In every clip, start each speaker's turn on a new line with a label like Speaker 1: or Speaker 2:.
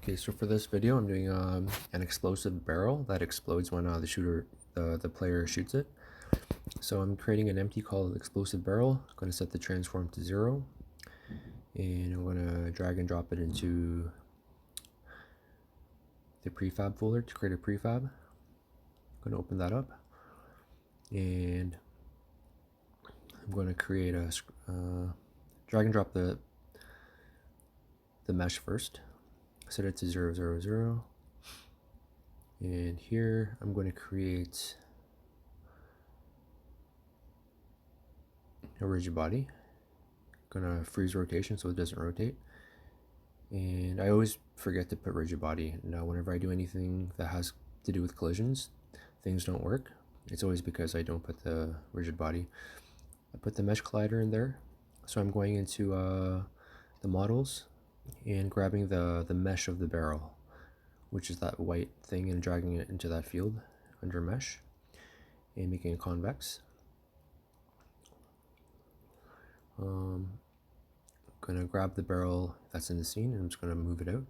Speaker 1: Okay, so for this video, I'm doing an explosive barrel that explodes when the player shoots it. So I'm creating an empty called explosive barrel. I'm going to set the transform to 0, and I'm going to drag and drop it into the prefab folder to create a prefab. I'm going to open that up, and I'm going to create a drag and drop the mesh first. Set it to 0, 0, 0. And here I'm going to create a rigid body. I'm going to freeze rotation so it doesn't rotate. And I always forget to put rigid body. Now whenever I do anything that has to do with collisions, things don't work. It's always because I don't put the rigid body. I put the mesh collider in there. So I'm going into the models and grabbing the mesh of the barrel, which is that white thing, and dragging it into that field under mesh and making it convex. I'm gonna grab the barrel that's in the scene and I'm just gonna move it out.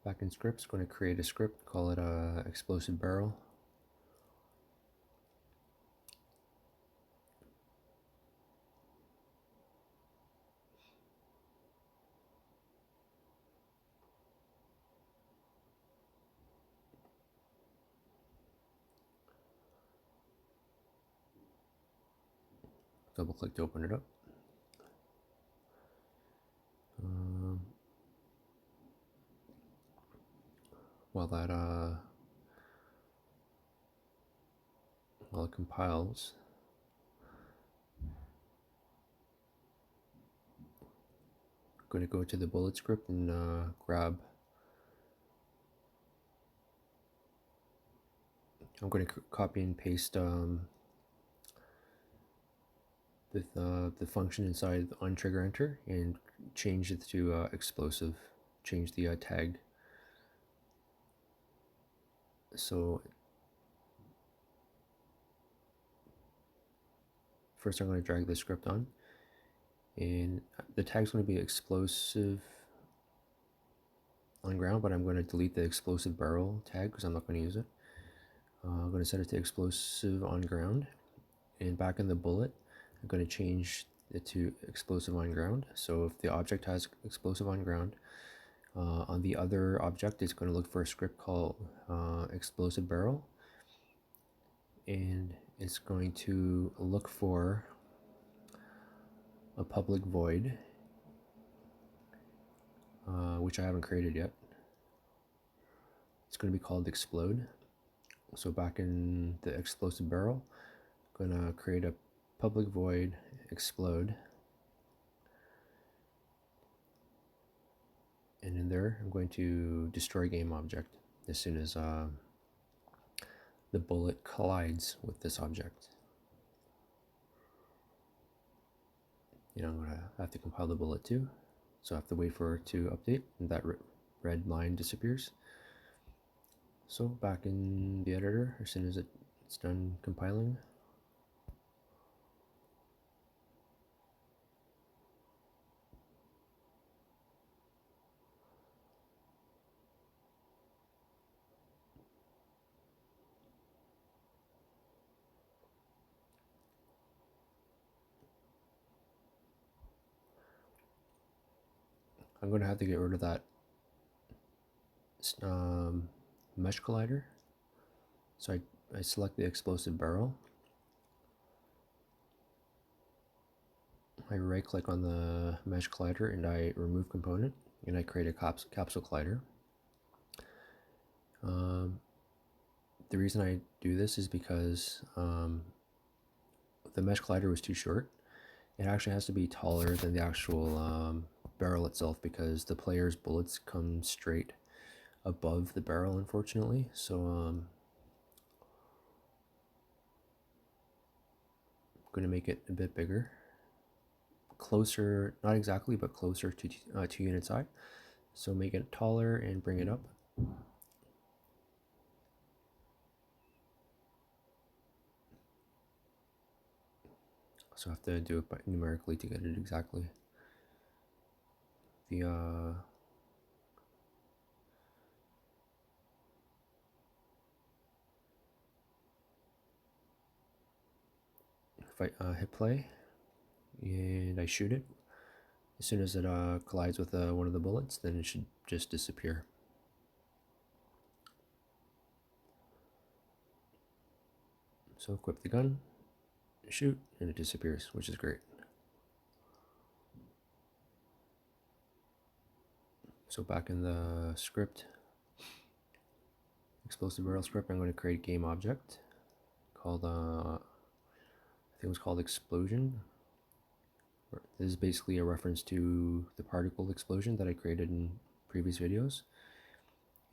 Speaker 1: Back in scripts, going to create a script, call it explosive barrel. Double click to open it up. While it compiles, I'm going to go to the bullet script and grab. I'm going to copy and paste the function inside on trigger enter and change it to explosive. Change the tag. So first I'm going to drag the script on, and the tag's going to be explosive on ground, but I'm going to delete the explosive barrel tag because I'm not going to use it. I'm going to set it to explosive on ground, and back in the bullet I'm going to change it to explosive on ground. So if the object has explosive on ground, on the other object it's going to look for a script called explosive barrel, and it's going to look for a public void, which I haven't created yet. It's going to be called explode. So back in the explosive barrel, I'm going to create a public void explode, and in there I'm going to destroy game object as soon as the bullet collides with this object. I'm going to have to compile the bullet too, so I have to wait for it to update, and that red line disappears. So back in the editor, as soon as it's done compiling, I'm going to have to get rid of that mesh collider. So I select the explosive barrel. I right click on the mesh collider and I remove component, and I create a capsule collider. The reason I do this is because the mesh collider was too short. It actually has to be taller than the actual barrel itself, because the player's bullets come straight above the barrel, unfortunately. So I'm going to make it a bit bigger, closer, not exactly, but closer to 2 units high. So make it taller and bring it up. So I have to do it numerically to get it exactly. The if I hit play and I shoot it, as soon as it collides with one of the bullets, then it should just disappear. So equip the gun, shoot, and it disappears, which is great. So back in the script, explosive barrel script, I'm going to create a game object called, I think it was called explosion. This is basically a reference to the particle explosion that I created in previous videos.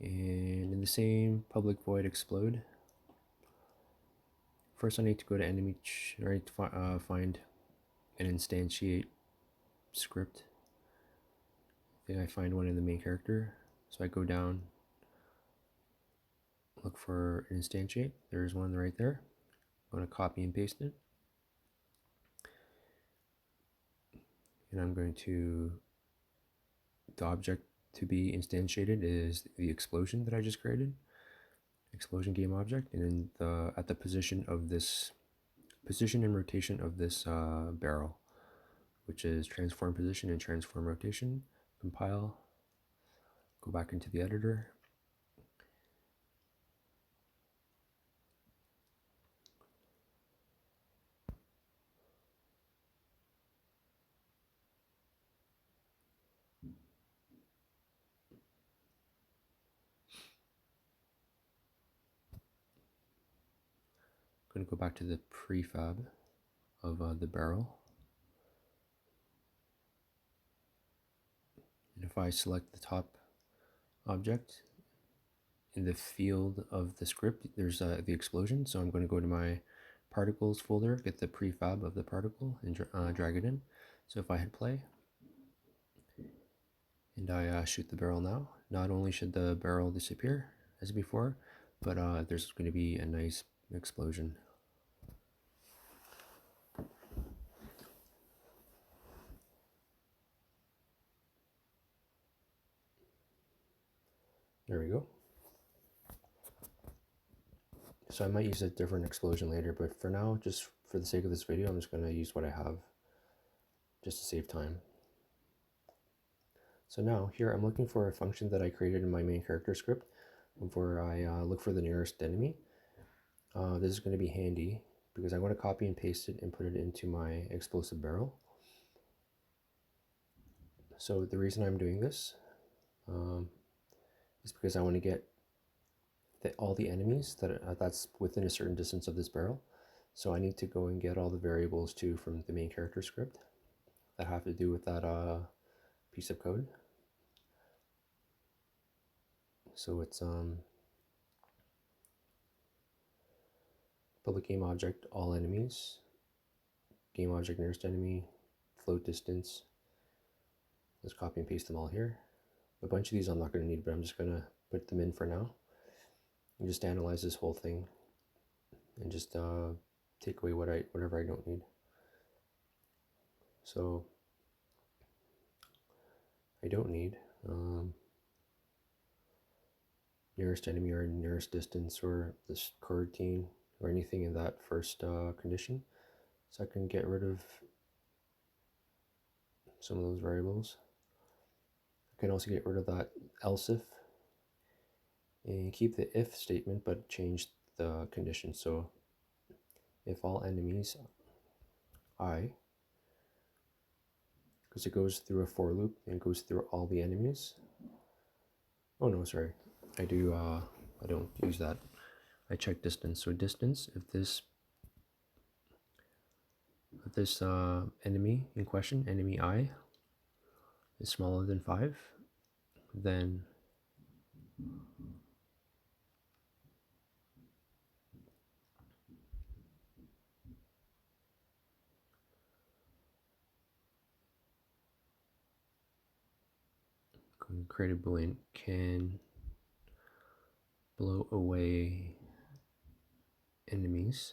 Speaker 1: And in the same public void explode, first I need to go to enemy, I need to find and instantiate script. I think I find one in the main character. So I go down, look for instantiate. There's one right there. I'm going to copy and paste it. And I'm going to, the object to be instantiated is the explosion that I just created. Explosion game object. And then at the position of this, position and rotation of this barrel, which is transform position and transform rotation. Compile, go back into the editor. I'm going to go back to the prefab of the barrel. And if I select the top object, in the field of the script, there's the explosion. So I'm going to go to my particles folder, get the prefab of the particle, and drag it in. So if I hit play, and I shoot the barrel now, not only should the barrel disappear as before, but there's going to be a nice explosion. There we go. So I might use a different explosion later, but for now, just for the sake of this video, I'm just going to use what I have just to save time. So now here I'm looking for a function that I created in my main character script where I look for the nearest enemy. This is going to be handy because I want to copy and paste it and put it into my explosive barrel. So the reason I'm doing this is because I want to get all the enemies that's within a certain distance of this barrel. So I need to go and get all the variables too from the main character script that have to do with that piece of code. So it's public game object all enemies, game object nearest enemy, float distance. Let's copy and paste them all here. A bunch of these I'm not going to need, but I'm just going to put them in for now. And just analyze this whole thing and just take away whatever I don't need. So I don't need nearest enemy or nearest distance or this coroutine or anything in that first condition. So I can get rid of some of those variables. I can also get rid of that else if and keep the if statement but change the condition. So if all enemies I, because it goes through a for loop and goes through all the enemies. Oh no, sorry, I don't use that. I check distance. So distance, if this enemy in question, enemy I, is smaller than 5, then create a boolean can blow away enemies.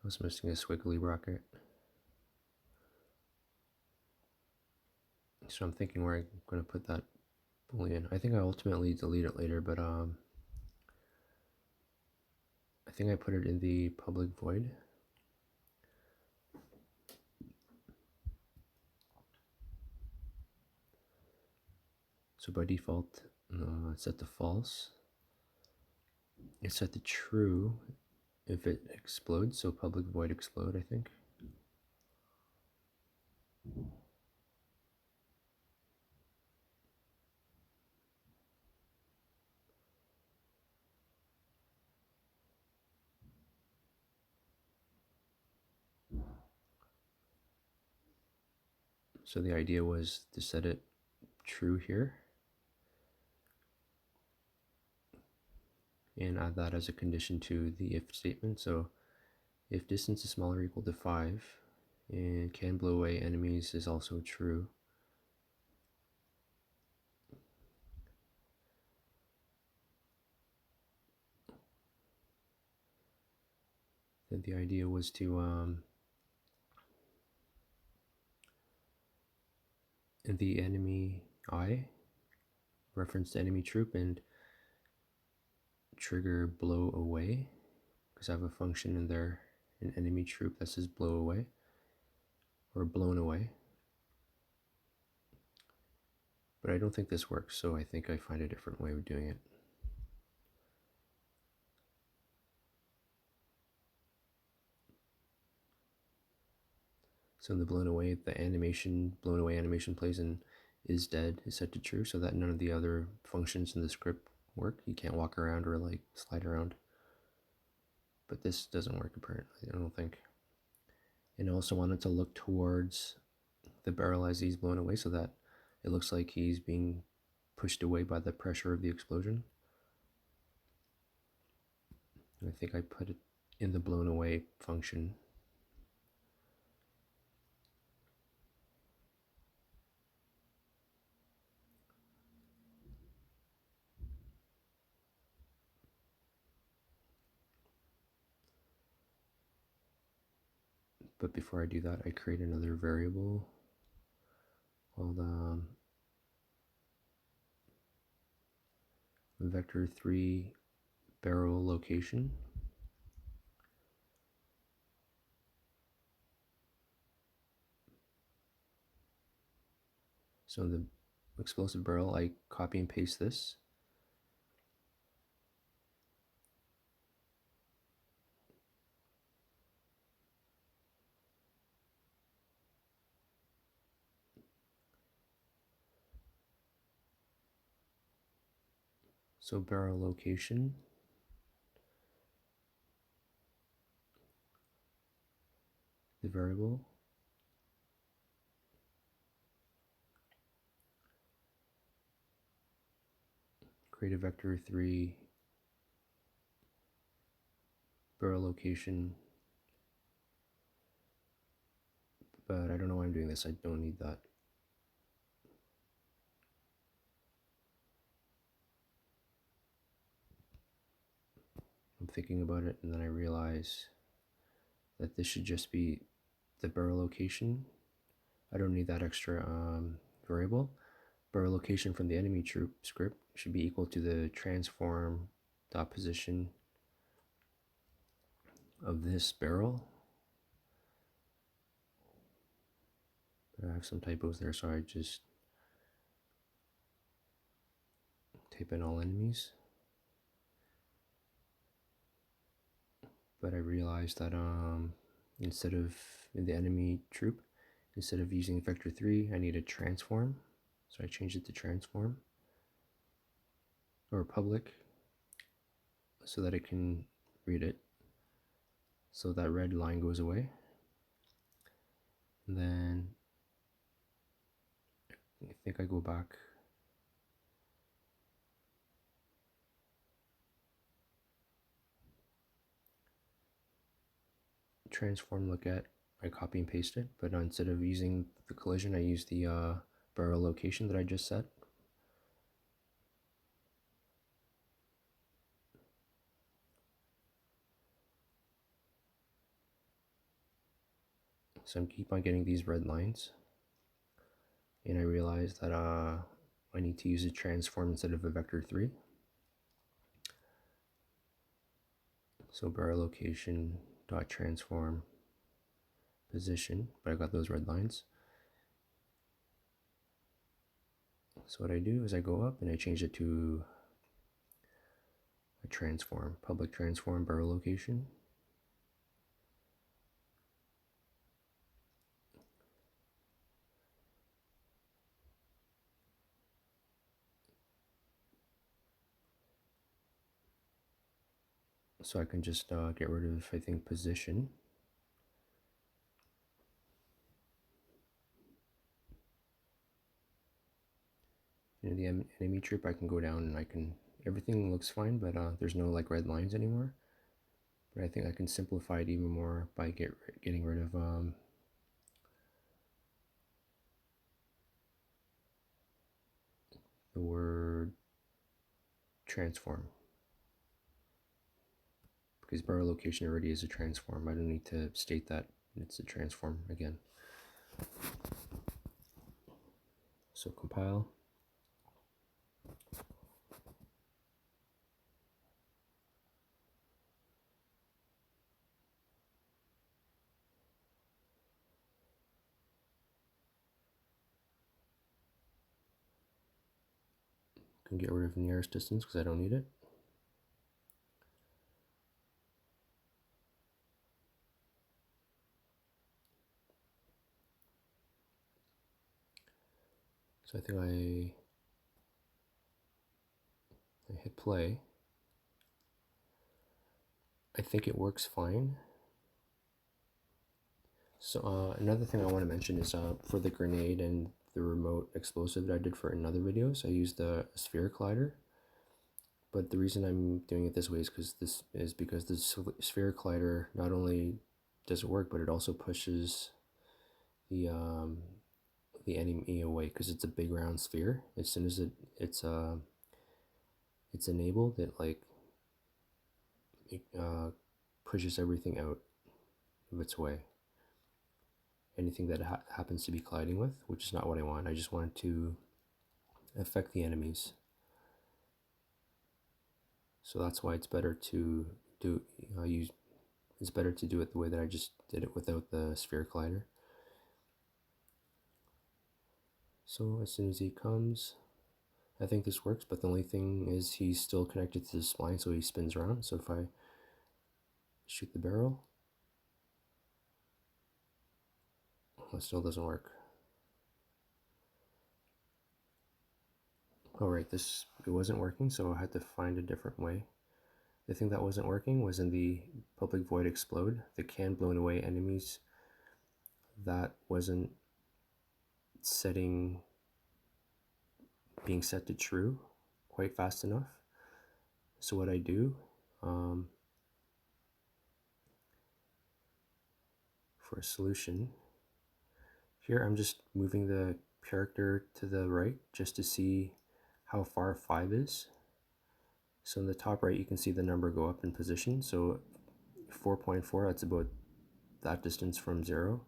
Speaker 1: I was missing a squiggly bracket. So I'm thinking where I'm going to put that boolean. I think I ultimately delete it later, but I think I put it in the public void. So by default, it's set to false. It's set to true if it explodes, so public void explode, I think. So the idea was to set it true here and add that as a condition to the if statement. So if distance is smaller or equal to 5 and can blow away enemies is also true. Then the idea was to the enemy I reference the enemy troop and trigger blow away, because I have a function in there, an enemy troop that says blow away or blown away. But I don't think this works, so I think I find a different way of doing it. So in the blown away animation plays in is dead is set to true, so that none of the other functions in the script work. You can't walk around or like slide around. But this doesn't work apparently, I don't think. And I also wanted to look towards the barrel as he's blown away so that it looks like he's being pushed away by the pressure of the explosion. And I think I put it in the blown away function. But before I do that, I create another variable called vector3 barrel location. So in the explosive barrel, I copy and paste this. So barrel location, the variable, create a vector3 barrel location, but I don't know why I'm doing this. I don't need that. I'm thinking about it, and then I realize that this should just be the barrel location. I don't need that extra variable. Barrel location from the enemy troop script should be equal to the transform dot position of this barrel. But I have some typos there, so I just type in all enemies. But I realized that instead of in the enemy troop, instead of using vector3, I need a transform. So I changed it to transform or public so that it can read it. So that red line goes away. And then I think I go back transform look at, I copy and paste it, but instead of using the collision, I use the barrel location that I just set. So I keep on getting these red lines, and I realize that I need to use a transform instead of a vector 3. So barrel location dot transform position, but I got those red lines. So what I do is I go up and I change it to a transform, public transform barrel location. So I can just get rid of, I think, position. In the enemy troop, I can go down and I can, everything looks fine, but there's no like red lines anymore. But I think I can simplify it even more by getting rid of the word transform, because barrel location already is a transform. I don't need to state that it's a transform again. So compile. Can get rid of nearest distance because I don't need it. So I think I hit play. I think it works fine. So another thing I want to mention is for the grenade and the remote explosive that I did for another videos, I used a sphere collider. But the reason I'm doing it this way is because the sphere collider not only does it work, but it also pushes the enemy away because it's a big round sphere. As soon as it's enabled, it pushes everything out of its way. Anything that happens to be colliding with, which is not what I want. I just want it to affect the enemies. So that's why it's better to do it's better to do it the way that I just did it without the sphere collider. So as soon as he comes, I think this works, but the only thing is he's still connected to the spline, so he spins around. So if I shoot the barrel, it still doesn't work. Oh right, it wasn't working, so I had to find a different way. The thing that wasn't working was in the public void explode, the can blown away enemies. That wasn't being set to true quite fast enough. So what I do for a solution, here I'm just moving the character to the right just to see how far 5 is. So in the top right you can see the number go up in position. So 4.4, that's about that distance from 0.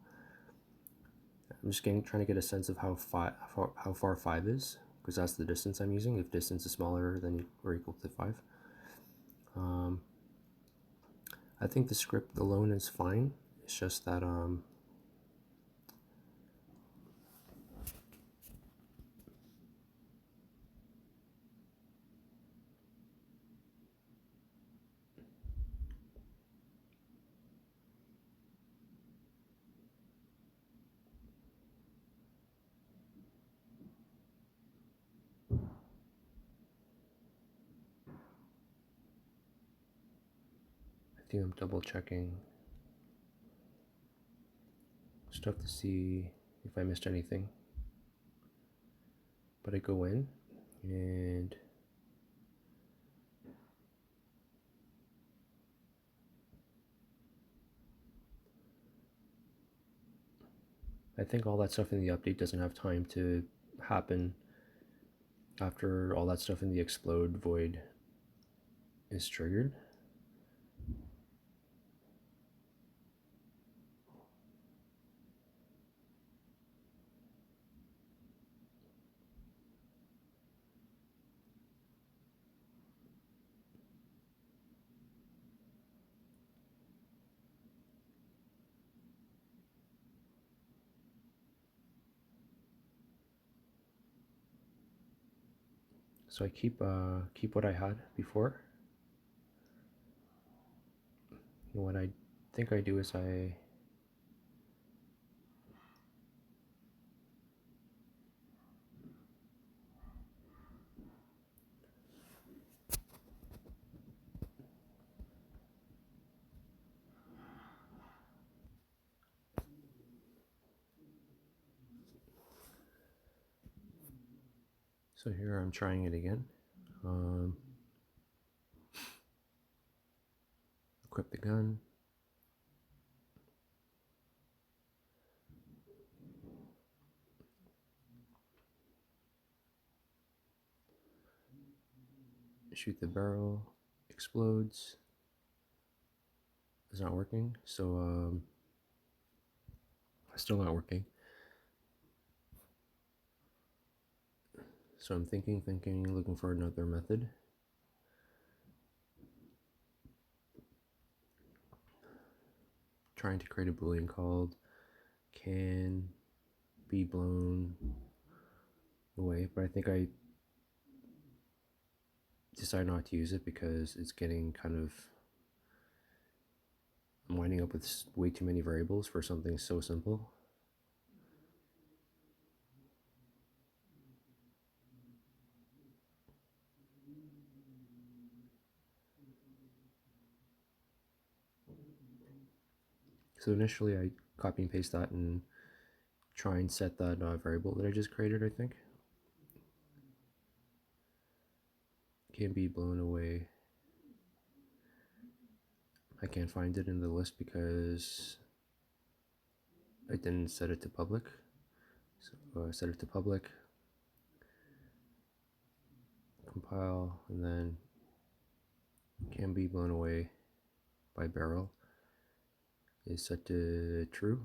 Speaker 1: I'm just trying to get a sense of how far 5 is, because that's the distance I'm using. If distance is smaller than or equal to 5. I think the script alone is fine. It's just that I think I'm double checking stuff to see if I missed anything. But I go in and I think all that stuff in the update doesn't have time to happen after all that stuff in the explode void is triggered. So I keep what I had before. And what I think I do is so here I'm trying it again. Equip the gun. Shoot the barrel. Explodes. It's not working. So still not working. So I'm thinking, looking for another method. Trying to create a boolean called can be blown away, but I think I decide not to use it because it's getting kind of, I'm winding up with way too many variables for something so simple. So initially I copy and paste that and try and set that variable that I just created, I think. Can be blown away. I can't find it in the list because I didn't set it to public. So I set it to public, compile, and then can be blown away by barrel is set to true.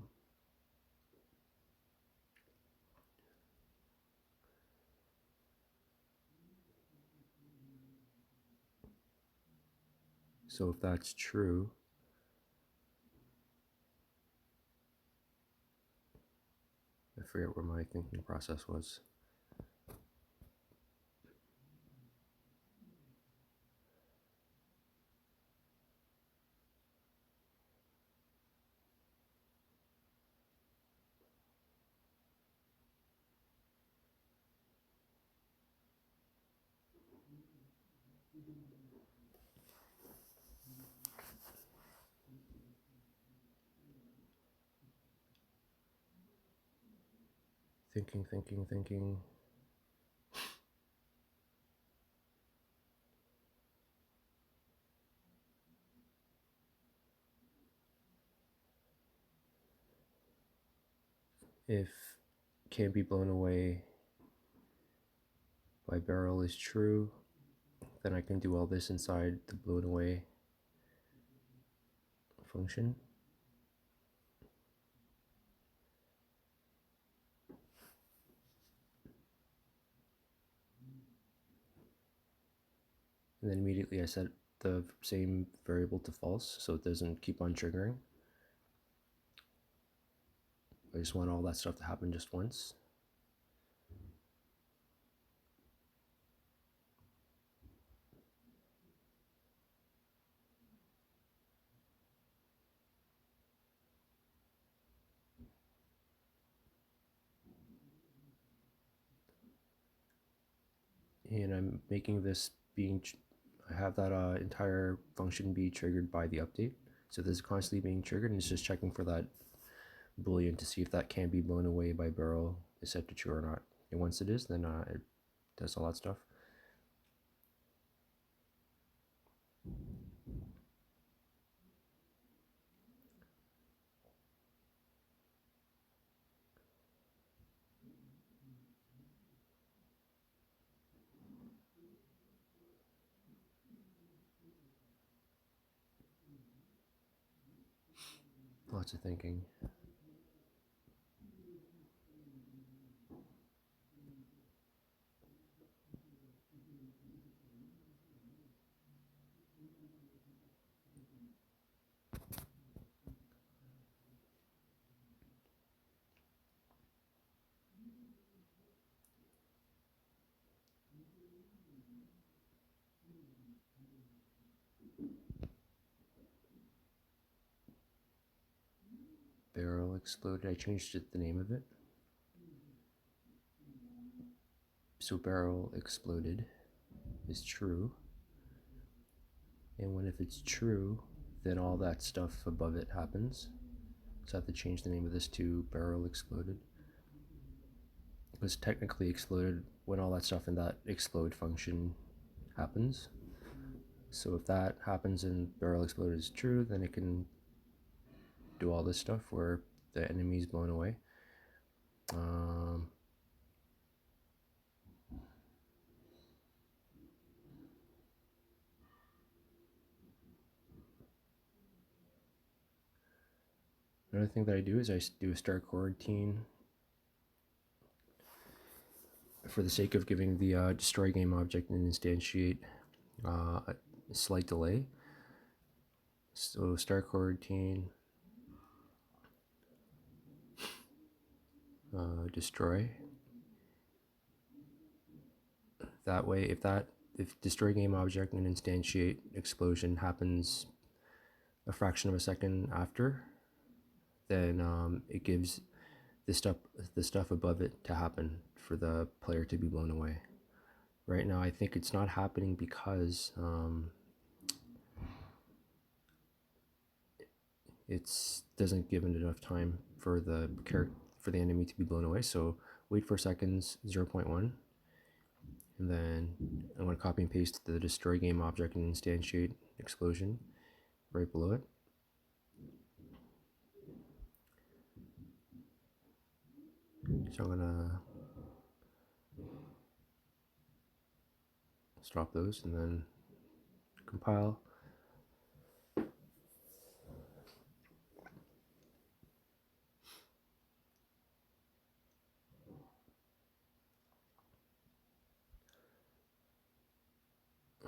Speaker 1: So if that's true, I forget where my thinking process was. Thinking. If can't be blown away by barrel is true, then I can do all this inside the blown away function. And then immediately I set the same variable to false so it doesn't keep on triggering. I just want all that stuff to happen just once. And I'm making this I have that entire function be triggered by the update. So this is constantly being triggered and it's just checking for that boolean to see if that can be blown away by barrel is set to true or not. And once it is, then it does all that stuff. Lots of thinking. Barrel exploded. I changed the name of it. So barrel exploded is true. And if it's true, then all that stuff above it happens. So I have to change the name of this to barrel exploded. Because technically exploded when all that stuff in that explode function happens. So if that happens and barrel exploded is true, then it can do all this stuff where the enemy is blown away. Another thing that I do is I do a start coroutine for the sake of giving the destroy game object an instantiate a slight delay. So start coroutine destroy. That way, if destroy game object and instantiate explosion happens a fraction of a second after, then it gives the stuff above it to happen for the player to be blown away. Right now, I think it's not happening because it doesn't give it enough time for the enemy to be blown away. So wait 4 seconds, 0.1, and then I'm going to copy and paste the destroy game object and instantiate explosion right below it. So I'm gonna stop those and then compile.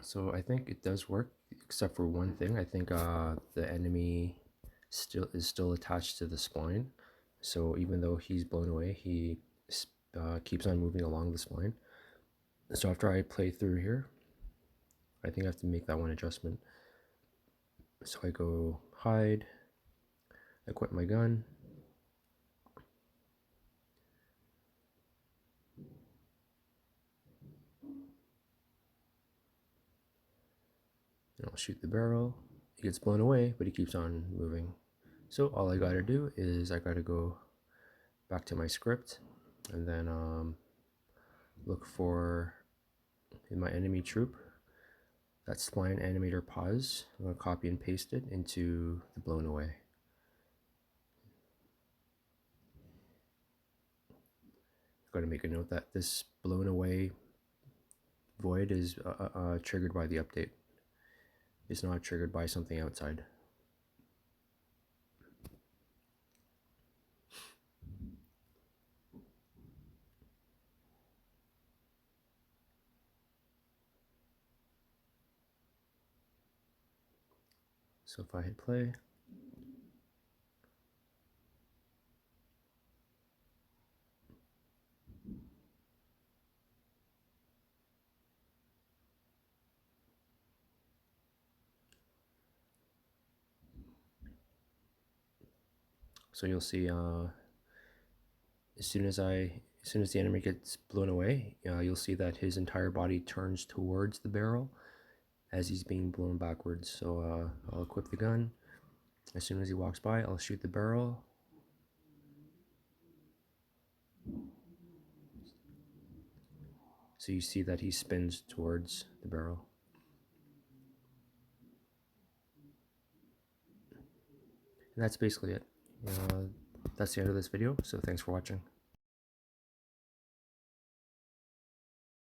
Speaker 1: So I think it does work, except for one thing. I think the enemy is still attached to the spline. So even though he's blown away, he keeps on moving along the spline. So after I play through here, I think I have to make that one adjustment. So I go hide, equip my gun, and I'll shoot the barrel. He gets blown away, but he keeps on moving. So all I gotta do is I gotta go back to my script and then look for in my enemy troop that spline animator pause. I'm going to copy and paste it into the blown away. I've got to make a note that this blown away void is triggered by the update. It's not triggered by something outside. So if I hit play, so you'll see as soon as the enemy gets blown away, you'll see that his entire body turns towards the barrel as he's being blown backwards. So I'll equip the gun. As soon as he walks by, I'll shoot the barrel. So you see that he spins towards the barrel. And that's basically it. That's the end of this video, so thanks for watching.